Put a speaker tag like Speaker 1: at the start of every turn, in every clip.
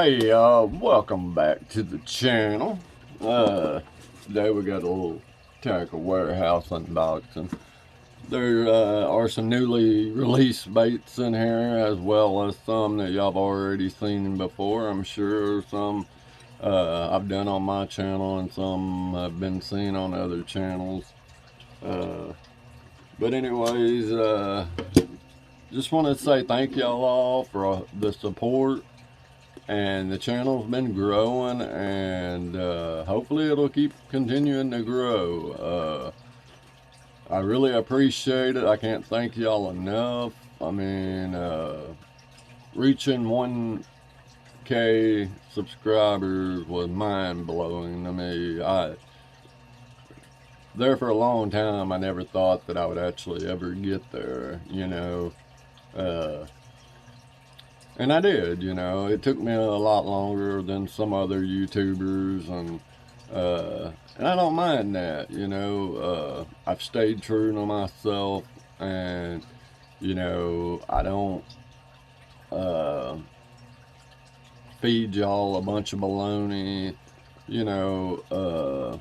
Speaker 1: Hey, welcome back to the channel. Today we got a little tackle warehouse unboxing. There are some newly released baits in here, as well as some that y'all have already seen before. I'm sure some I've done on my channel and some I've been seen on other channels. But anyways, just want to say thank y'all all for the support. And the channel's been growing, and hopefully it'll keep continuing to grow. I really appreciate it. I can't thank y'all enough. I mean, reaching 1K subscribers was mind-blowing to me. There for a long time, I never thought that I would actually ever get there, you know. And I did, you know. It took me a lot longer than some other YouTubers, and I don't mind that, you know. I've stayed true to myself, and you know, I don't feed y'all a bunch of baloney. You know,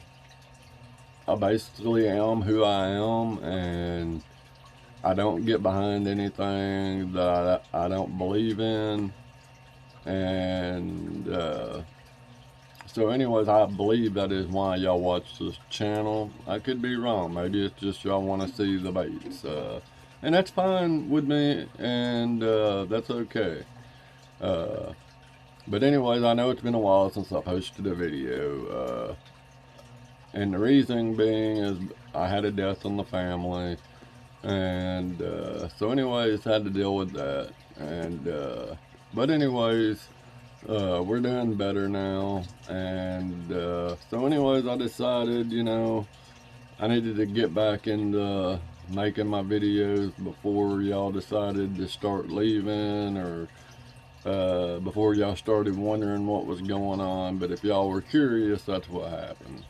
Speaker 1: I basically am who I am, and I don't get behind anything that I don't believe in. And so anyways, I believe that is why y'all watch this channel. I could be wrong. Maybe it's just y'all want to see the baits. And that's fine with me, and that's okay. But anyways, I know it's been a while since I posted a video. And the reason being is I had a death in the family. And so anyways, had to deal with that. And but anyways, we're doing better now. And so anyways, I decided, you know, I needed to get back into making my videos before y'all decided to start leaving, or before y'all started wondering what was going on. But if y'all were curious, that's what happened.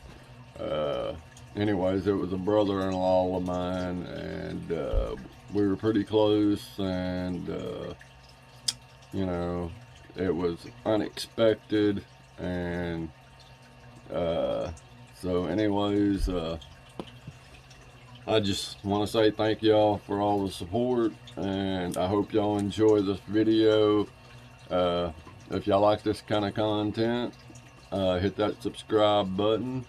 Speaker 1: Anyways, it was a brother-in-law of mine, and we were pretty close, and you know, it was unexpected. And so anyways, I just want to say thank y'all for all the support, and I hope y'all enjoy this video. If y'all like this kind of content, hit that subscribe button,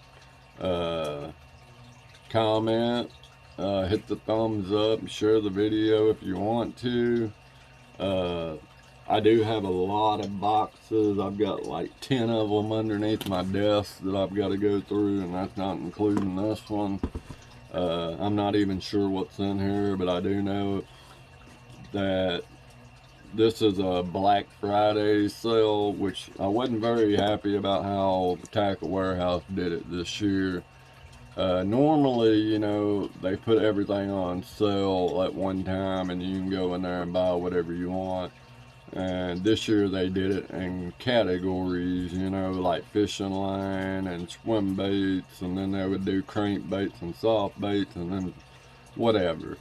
Speaker 1: comment, hit the thumbs up, share the video if you want to. I do have a lot of boxes. I've got like 10 of them underneath my desk that I've got to go through, and that's not including this one. I'm not even sure what's in here, but I do know that this is a Black Friday sale, which I wasn't very happy about how Tackle Warehouse did it this year. Normally, you know, they put everything on sale at one time and you can go in there and buy whatever you want. And this year they did it in categories, you know, like fishing line and swim baits, and then they would do crank baits and soft baits, and then whatever.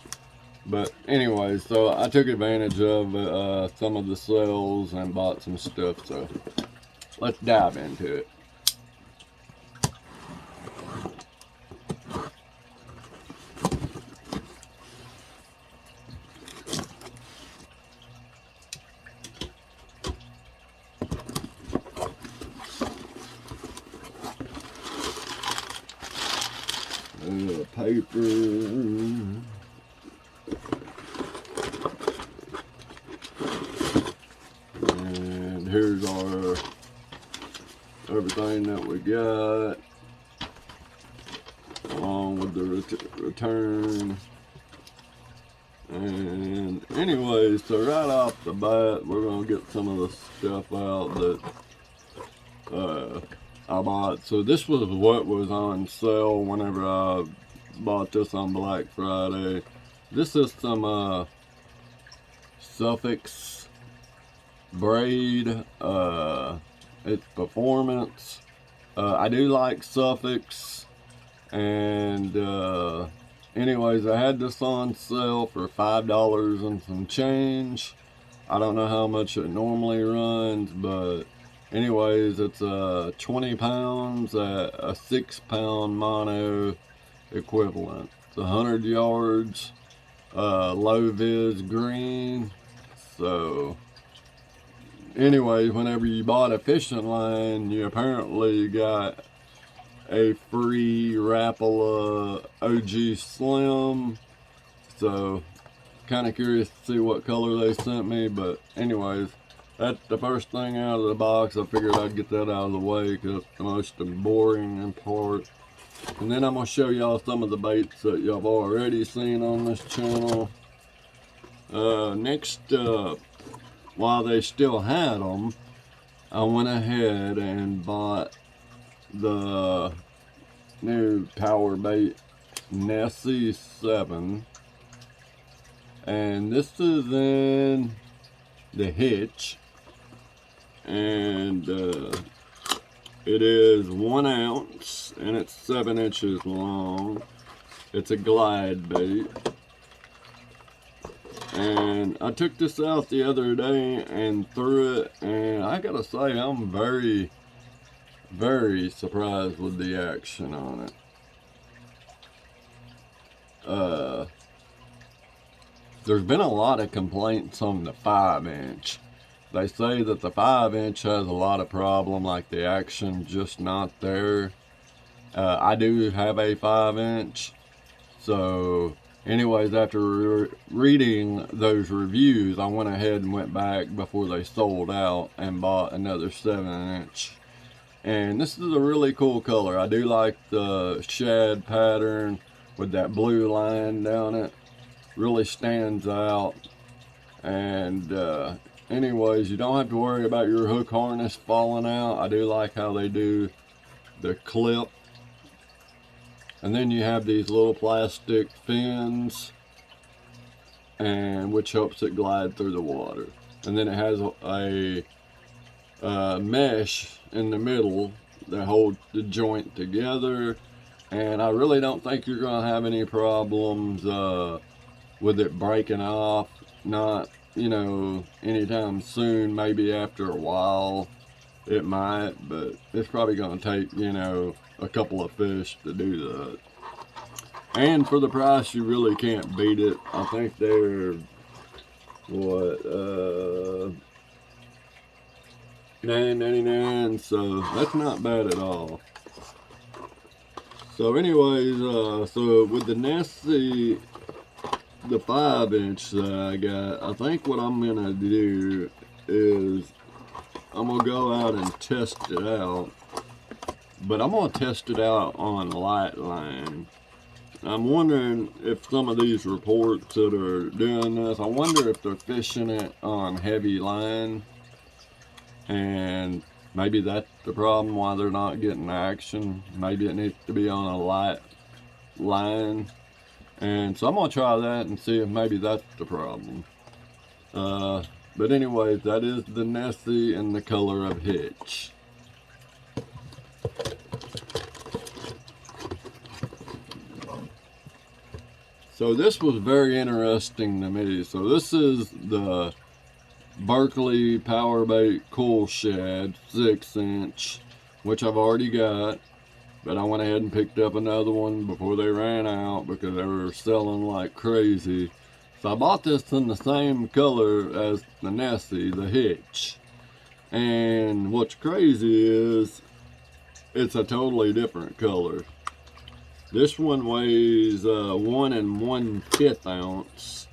Speaker 1: But anyways, so I took advantage of some of the sales and bought some stuff, so let's dive into it. Paper. And here's our everything that we got, along with the return. And anyways, so right off the bat, we're gonna get some of the stuff out that I bought. So this was what was on sale whenever I bought this on Black Friday. This is some Suffix braid. It's performance. I do like Suffix, and anyways, I had this on sale for $5 and some change. I don't know how much it normally runs, but anyways, it's 20 pounds at a 6-pound mono equivalent. It's 100 yards, low vis green. So anyway, whenever you bought a fishing line, you apparently got a free Rapala OG Slim. So kind of curious to see what color they sent me, but anyways, that's the first thing out of the box. I figured I'd get that out of the way because it's the most boring part. And then I'm going to show y'all some of the baits that y'all have already seen on this channel. Next, while they still had them, I went ahead and bought the new power bait Nessie 7. And this is in the hitch. And it is 1 ounce and it's 7 inches long. It's a glide bait. And I took this out the other day and threw it, and I gotta say I'm very, very surprised with the action on it. There's been a lot of complaints on the 5-inch. They say that the 5-inch has a lot of problem, like the action just not there. I do have a 5-inch, so anyways, after reading those reviews, I went ahead and went back before they sold out and bought another 7-inch. And this is a really cool color. I do like the shad pattern with that blue line down it. Really stands out. And anyways, you don't have to worry about your hook harness falling out. I do like how they do the clip. And then you have these little plastic fins, and which helps it glide through the water. And then it has a mesh in the middle that holds the joint together. And I really don't think you're going to have any problems with it breaking off. Not, you know, anytime soon. Maybe after a while it might, but it's probably going to take, you know, a couple of fish to do that. And for the price, you really can't beat it. I think they're what, $9.99, so that's not bad at all. So anyways, so with the Nessie, the 5-inch that I got, I think what I'm gonna do is I'm gonna go out and test it out, but I'm gonna test it out on light line. I'm wondering if some of these reports that are doing this, I wonder if they're fishing it on heavy line, and maybe that's the problem why they're not getting action. Maybe it needs to be on a light line. And so I'm going to try that and see if maybe that's the problem. But anyways, that is the Nessie in the color of Hitch. So this was very interesting to me. So this is the Berkley Powerbait Cool Shad 6-inch, which I've already got. But I went ahead and picked up another one before they ran out because they were selling like crazy. So I bought this in the same color as the Nessie, the Hitch. And what's crazy is it's a totally different color. This one weighs 1 1/5 ounce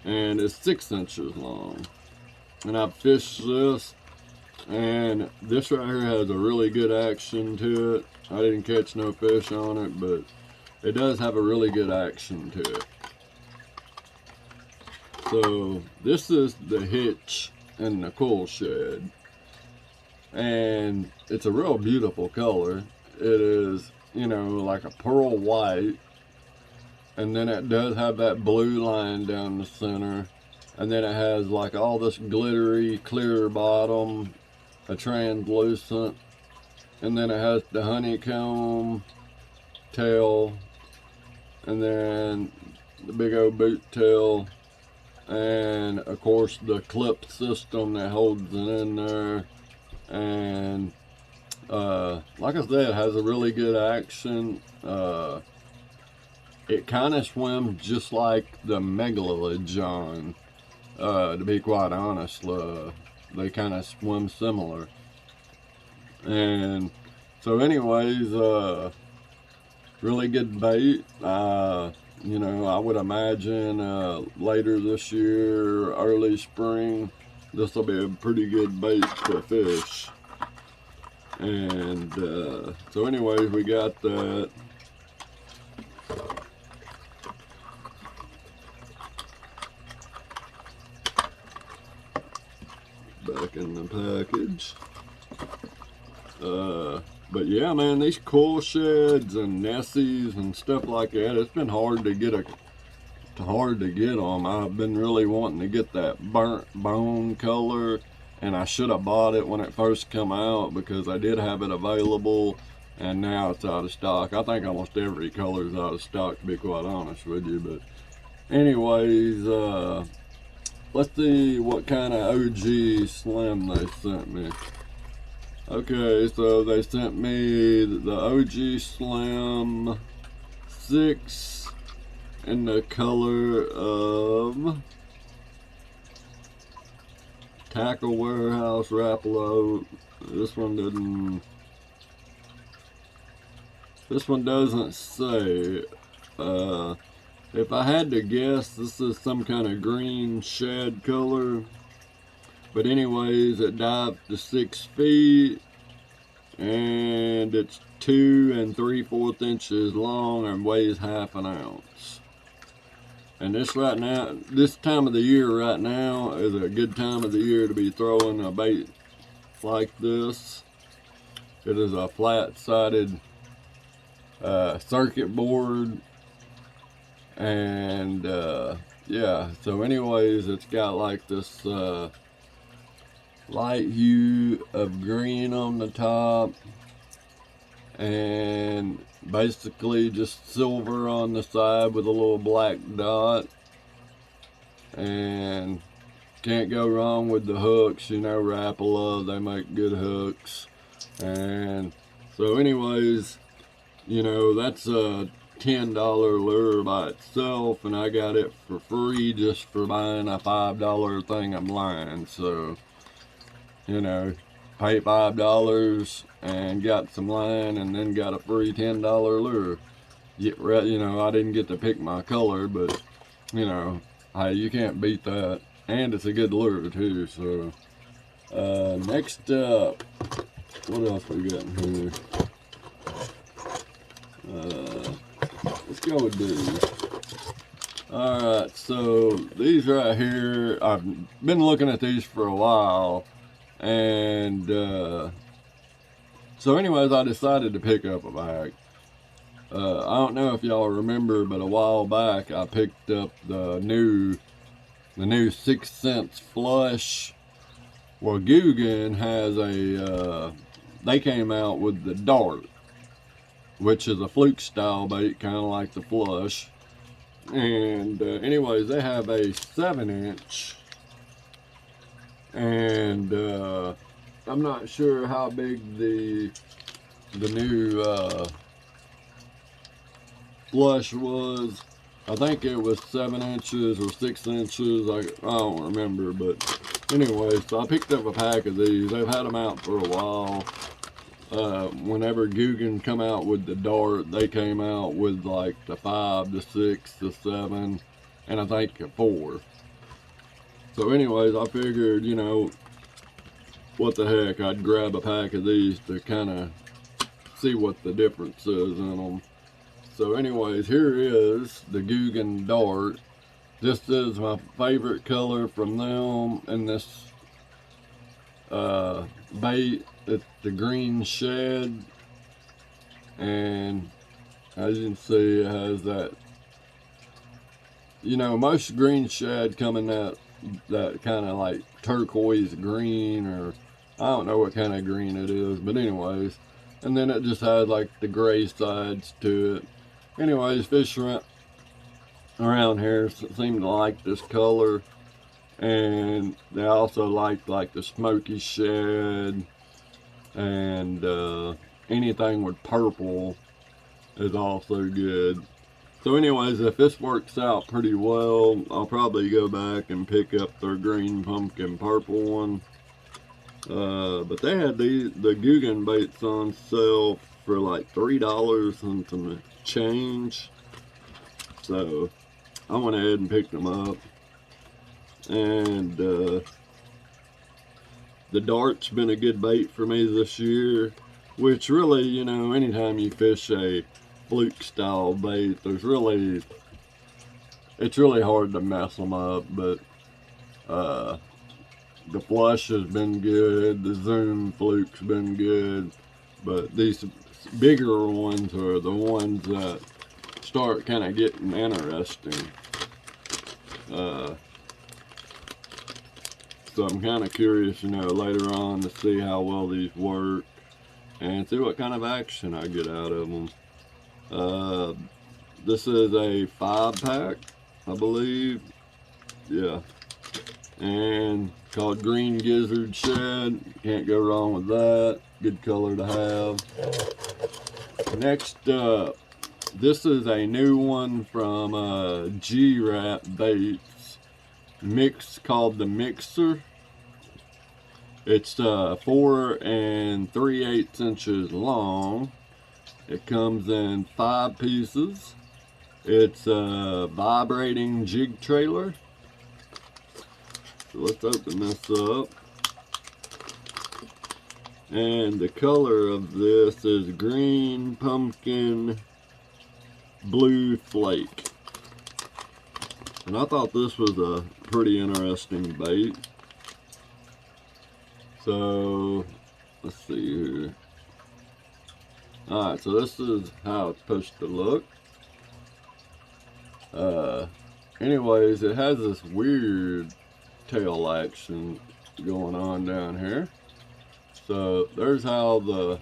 Speaker 1: and it's 6 inches long. And I've fished this, and this right here has a really good action to it. I didn't catch no fish on it, but it does have a really good action to it. So this is the Hitch and the Cool Shad, and it's a real beautiful color. It is, you know, like a pearl white, and then it does have that blue line down the center, and then it has like all this glittery clear bottom, a translucent, and then it has the honeycomb tail, and then the big old boot tail, and of course the clip system that holds it in there, and like I said, it has a really good action. It kind of swims just like the Megalodon, to be quite honest. They kind of swim similar. And so anyways, really good bait. You know, I would imagine later this year, early spring, this will be a pretty good bait for fish. And so anyways, we got that. Back in the package. But yeah, man, these coil sheds and Nessies and stuff like that, it's been hard to get them. I've been really wanting to get that burnt bone color, and I should have bought it when it first come out because I did have it available, and now it's out of stock. I think almost every color is out of stock, to be quite honest with you. But anyways, let's see what kind of OG Slim they sent me. Okay, so they sent me the OG Slim 6 in the color of Tackle Warehouse Rapala. This one doesn't say. If I had to guess, this is some kind of green shad color. But anyways, it dived to 6 feet, and it's 2 3/4 inches long and weighs half an ounce. And this time of the year right now is a good time of the year to be throwing a bait like this. It is a flat-sided circuit board, and yeah. So anyways, it's got like this light hue of green on the top, and basically just silver on the side with a little black dot. And can't go wrong with the hooks. You know, Rapala, they make good hooks. And so anyways, you know, that's a $10 lure by itself, and I got it for free just for buying a $5 thing of line. So, you know, paid $5 and got some line, and then got a free $10 lure. You know, I didn't get to pick my color, but you know, hey, you can't beat that, and it's a good lure too. So, next up, what else we got in here? Let's go with these. Alright, so these right here, I've been looking at these for a while, and so anyways, I decided to pick up a bag. I don't know if y'all remember, but a while back I picked up the new 6 Sense Flush. Well, Googan has they came out with the Dart, which is a fluke style bait, kind of like the Flush. And anyways, they have a 7-inch, and I'm not sure how big the new Flush was. I think it was 7 inches or 6 inches. I don't remember, but anyway, so I picked up a pack of these. They've had them out for a while. Whenever Googan come out with the Dart, they came out with like the 5, the 6, the 7, and I think a 4. So anyways, I figured, you know, what the heck, I'd grab a pack of these to kind of see what the difference is in them. So anyways, here is the Googan Dart. This is my favorite color from them, and this bait, it's the green shad, and as you can see, it has that, you know, most green shad come in that kind of like turquoise green, or I don't know what kind of green it is, but anyways, and then it just has like the gray sides to it. Anyways, fish around here seem to like this color, and they also like the smoky shad, and anything with purple is also good. So anyways, if this works out pretty well, I'll probably go back and pick up their green pumpkin purple one. But they had the Guggen baits on sale for like $3 and some change. So I went ahead and picked them up. And the dart's been a good bait for me this year, which really, you know, anytime you fish a fluke style bait, it's really hard to mess them up. But the flush has been good, the zoom fluke's been good, but these bigger ones are the ones that start kind of getting interesting. So I'm kind of curious, you know, later on to see how well these work and see what kind of action I get out of them. This is a 5-pack, I believe. Yeah. And called Green Gizzard Shed. Can't go wrong with that. Good color to have. Next up, this is a new one from G-Rat Baits. Called the Mixer. It's 4 3/8 inches long. It comes in 5 pieces. It's a vibrating jig trailer. So let's open this up. And the color of this is green pumpkin blue flake. And I thought this was a pretty interesting bait. So let's see here. Alright, so this is how it's supposed to look. Anyways, it has this weird tail action going on down here. So there's how the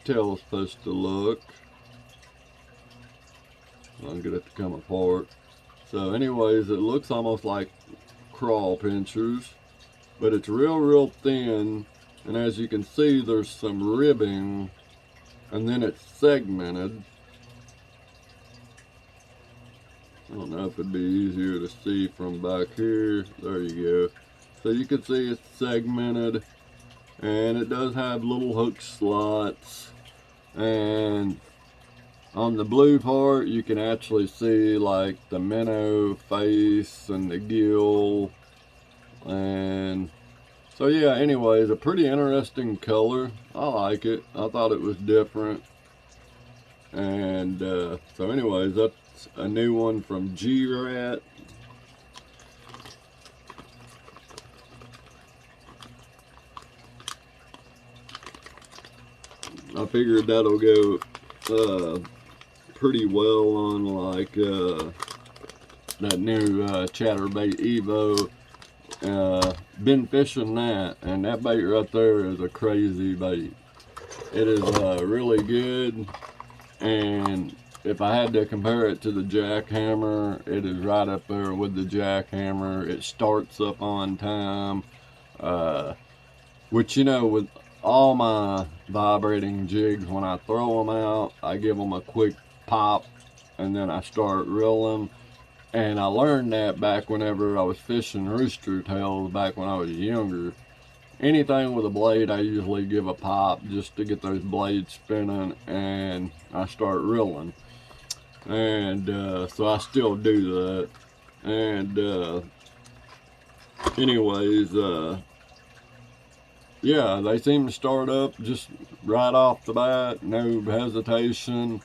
Speaker 1: tail is supposed to look. I'll get it to come apart. So anyways, it looks almost like crawl pinchers, but it's real thin, and as you can see there's some ribbing, and then it's segmented. I don't know if it'd be easier to see from back here. There you go. So you can see it's segmented, and it does have little hook slots, and on the blue part you can actually see like the minnow face and the gill. And so yeah, anyways, a pretty interesting color. I like it. I thought it was different. And so anyways, that's a new one from G-Rat. I figured that'll go pretty well on like that new Chatterbait Evo. Been fishing that, and that bait right there is a crazy bait. It is really good, and if I had to compare it to the Jackhammer, it is right up there with the Jackhammer. It starts up on time, which, you know, with all my vibrating jigs, when I throw them out, I give them a quick pop and then I start reeling. And I learned that back whenever I was fishing rooster tails back when I was younger. Anything with a blade, I usually give a pop just to get those blades spinning, and I start reeling. And so I still do that. And anyways, yeah, they seem to start up just right off the bat, no hesitation.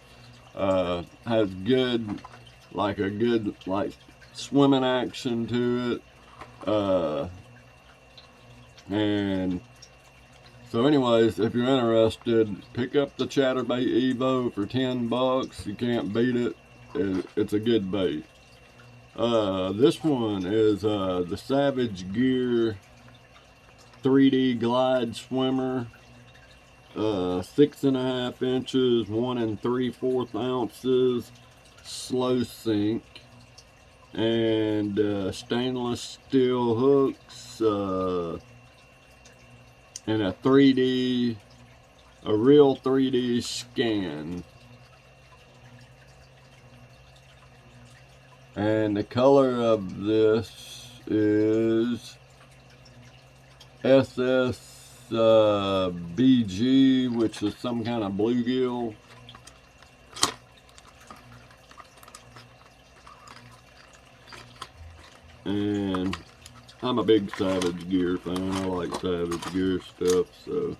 Speaker 1: Has good, like a good like swimming action to it. And so anyways, if you're interested, pick up the Chatterbait Evo for $10. You can't beat it. It's a good bait. This one is the Savage Gear 3D Glide Swimmer. 6.5 inches, 1 3/4 ounces, slow sink, and stainless steel hooks. in a 3D, a real 3D scan. And the color of this is SSBG, which is some kind of bluegill. And I'm a big Savage Gear fan. I like Savage Gear stuff. So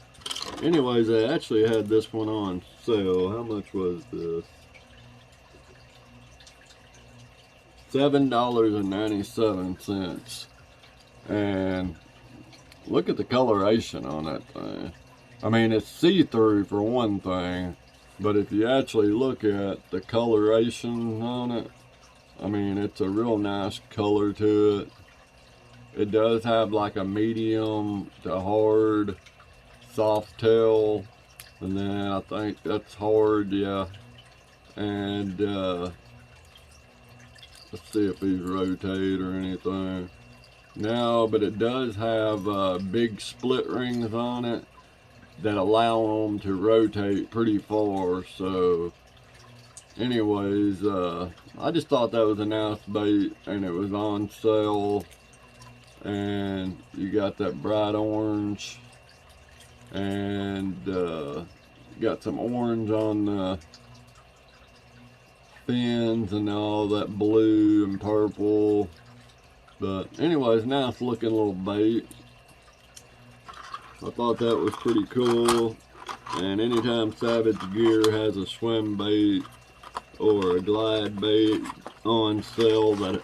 Speaker 1: anyways, I actually had this one on sale. How much was this? $7.97. And look at the coloration on that thing. I mean, it's see-through for one thing, but if you actually look at the coloration on it, I mean, it's a real nice color to it. It does have like a medium to hard soft tail, and then I think that's hard, yeah. And let's see if he's rotate or anything. No, but it does have big split rings on it that allow them to rotate pretty far. So anyways, I just thought that was a nice bait, and it was on sale. And you got that bright orange, and got some orange on the fins, and all that blue and purple. But anyways, nice looking little bait. I thought that was pretty cool. And anytime Savage Gear has a swim bait or a glide bait on sale that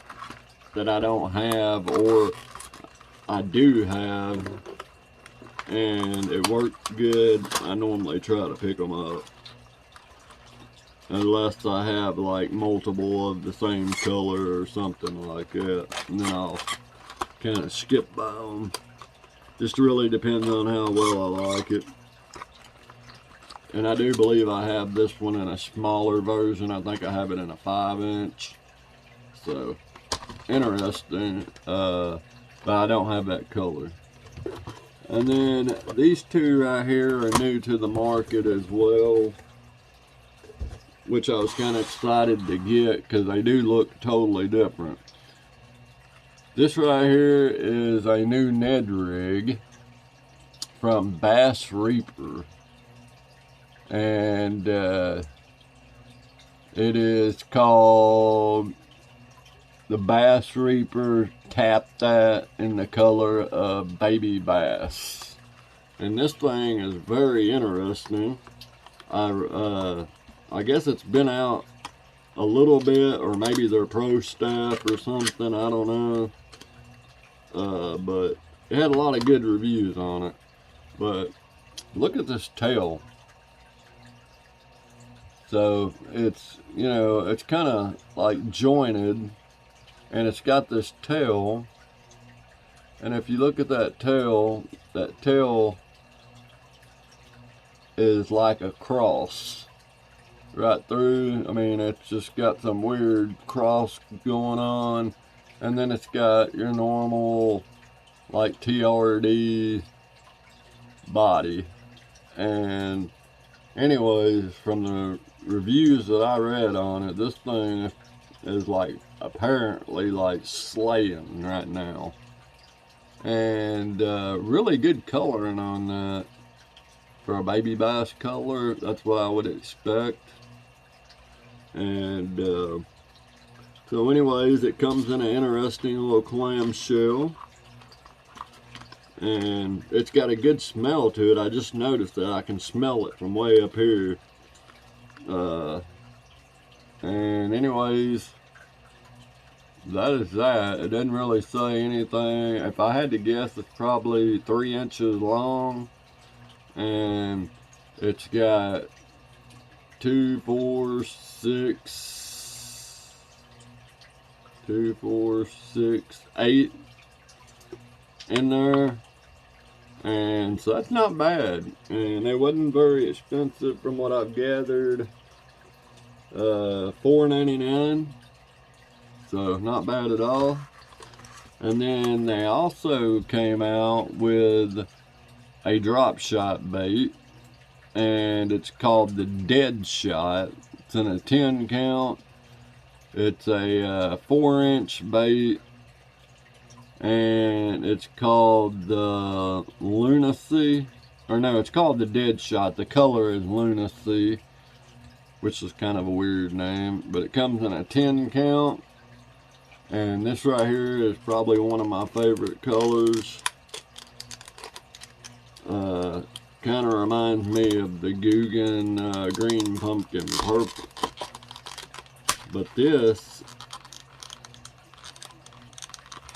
Speaker 1: I don't have, or I do have, and it works good, I normally try to pick them up. Unless I have like multiple of the same color or something like that, and then I'll kind of skip by them. Just really depends on how well I like it. And I do believe I have this one in a smaller version. I think I have it in a 5-inch. So, interesting. But I don't have that color. And then these two right here are new to the market as well, which I was kind of excited to get because they do look totally different. This right here is a new Ned rig from Bass Reaper, and it is called the Bass Reaper Tap That in the color of baby bass. And this thing is very interesting. I guess it's been out a little bit, or maybe their pro staff or something, I don't know. But it had a lot of good reviews on it. But look at this tail. So it's, you know, it's kind of like jointed, and it's got this tail. And if you look at that tail is like a cross right through. I mean, it's just got some weird cross going on, and then it's got your normal like TRD body. And anyways, from the reviews that I read on it, this thing is like apparently like slaying right now, and really good coloring on that for a baby bass color. That's what I would expect. And so anyways, it comes in an interesting little clamshell, and it's got a good smell to it. I just noticed that I can smell it from way up here. And anyways, that is that. It doesn't really say anything. If I had to guess, it's probably 3 inches long, and it's got 2, 4, 6, 8 in there. And so that's not bad, and it wasn't very expensive from what I've gathered. $4.99, so not bad at all. And then they also came out with a drop shot bait, and it's called the Dead Shot. It's in a 10 count. It's a 4-inch bait, and it's called the Lunacy. Or no, it's called the Dead Shot. The color is Lunacy, which is kind of a weird name, but it comes in a 10 count. And this right here is probably one of my favorite colors. Kind of reminds me of the Guggen Green Pumpkin Purple. But this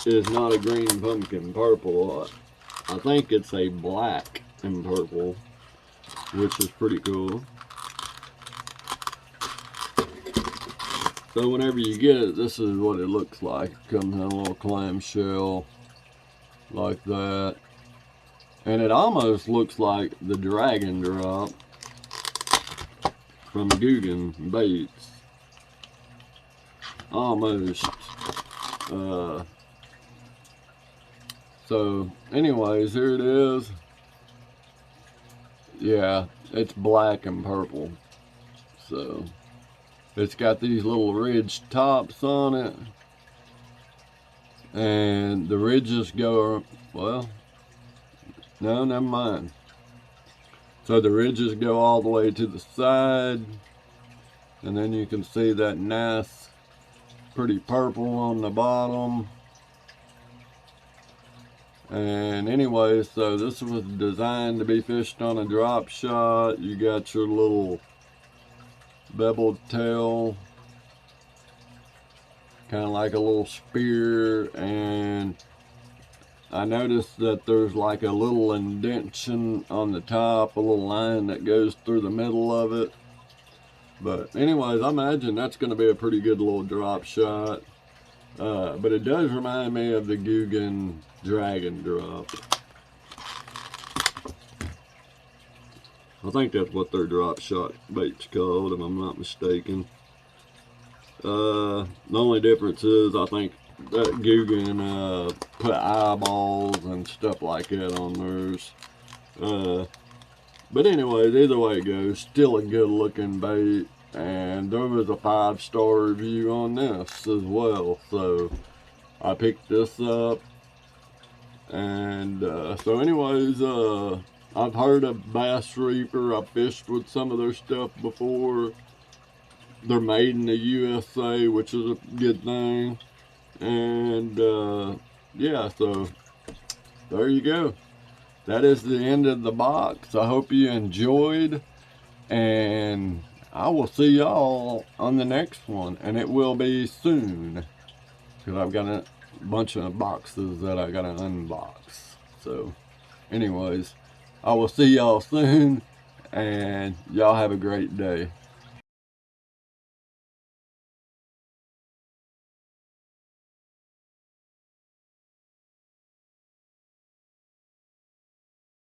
Speaker 1: is not a green pumpkin purple. I think it's a black and purple, which is pretty cool. So whenever you get it, this is what it looks like. It comes in a little clamshell like that. And it almost looks like the Dragon Drop from Guggen Baits. Almost. So anyways, here it is. Yeah, it's black and purple. So it's got these little ridged tops on it, and the ridges go, well, no, never mind. So the ridges go all the way to the side, and then you can see that nice pretty purple on the bottom. And anyway, so this was designed to be fished on a drop shot. You got your little beveled tail, kind of like a little spear, and I noticed that there's like a little indentation on the top, a little line that goes through the middle of it. But anyways, I imagine that's going to be a pretty good little drop shot. But it does remind me of the Guggen Dragon Drop. I think that's what their drop shot bait's called, if I'm not mistaken. The only difference is I think that Guggen put eyeballs and stuff like that on theirs. But anyways, either way it goes, still a good looking bait. And there was a 5-star review on this as well. So I picked this up. And so anyways, I've heard of Bass Reaper. I've fished with some of their stuff before. They're made in the USA, which is a good thing. And yeah, so there you go. That is the end of the box. I hope you enjoyed, and I will see y'all on the next one, and it will be soon, because I've got a bunch of boxes that I gotta unbox. So anyways, I will see y'all soon, and y'all have a great day.